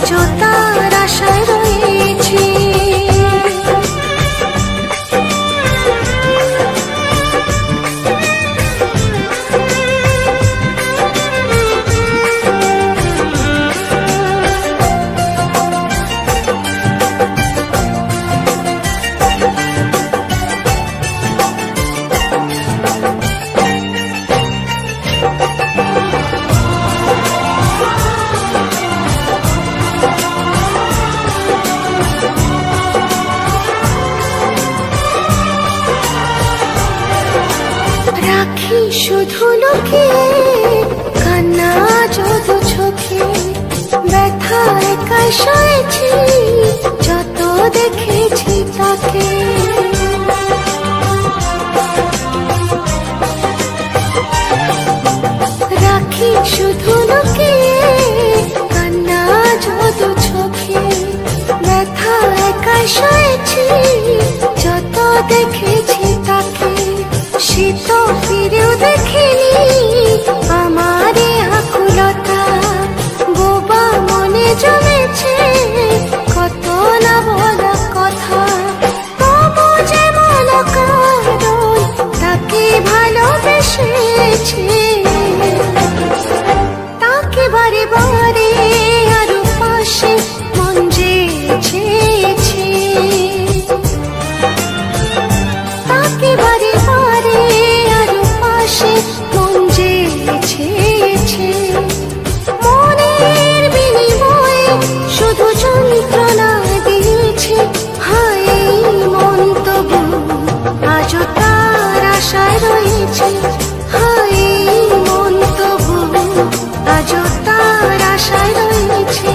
আজও তার আশায় রয়েছি। রাখি শুধু লুকিয়ে কান্না যত চোখে, ব্যথা একাই সয়েছি যত দেখেছি তাকে। রাখি শুধু লুকিয়ে কান্না যত চোখে, ব্যথা একাই সয়েছি যত দেখেছি তাকে। সে তো ফিরেও দেখেনি আমার আকুলতা, বোবা মনে জমেছে কত না বলা কথা। তবু যে বলা কারণ তাকে ভালোবেসেছে, তাকে বারে বারে আরো পাশে মন চেয়েছে, তাকে বারে বারে আরো পাশে মন চেয়েছে। মনের বিনিময়ে শুধু যন্ত্রণা দিয়েছে, হায় মন তবু আজও তার আশায় রয়েছে। হায় মন তবু আজও তার আশায় রয়েছে।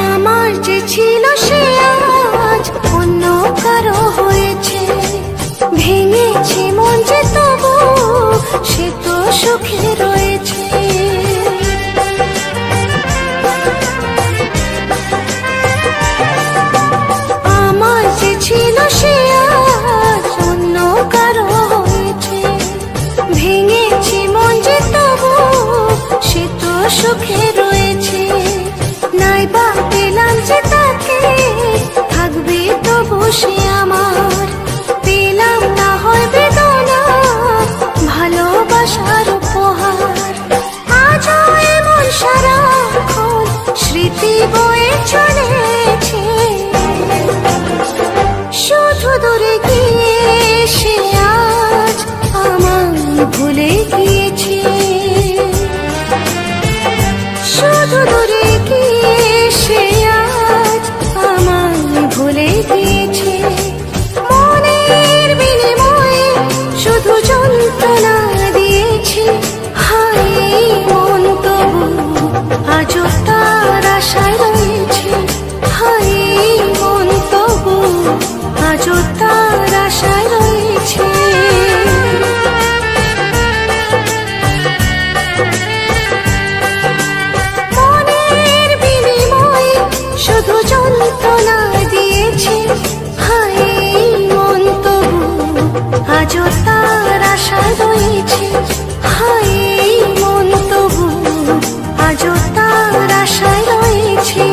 আমার যে ছিল সে আজ অন্য কারো হয়েছে, ভেঙেছে মন যে তবু সে তো সুখে রয়েছে। আমার যে ছিল সে আজ অন্য কারো হয়েছে, ভেঙেছে মন যে তবু সে তো সুখে রয়েছে। নাইবা পেলাম যে তাকে থাকবে তবু সে আমার, পেলাম না হয় বেদনা ভালোবাসার উপহার। আজও এমন সারাক্ষণ স্মৃতি বয়ে চলেছে, শুধু দূরে গিয়ে সে আজ আমায় ভুলে গিয়েছে। শুধু দূরে গিয়ে সে আজ আমায় ভুলে গিয়েছে। মনের বিনিময়ে শুধু যন্ত্রণা দিয়েছে, হায় মন তবু আজও তার আশায় রয়েছে। হায় মন তবু আজও তার আশায় রয়েছে। মনের বিনিময়ে শুধু যন্ত্রণা দিয়েছে, হায় মন তবু আজও তার আশায় রয়েছে। হায় মন তবু আজও তার আশায় রয়েছে।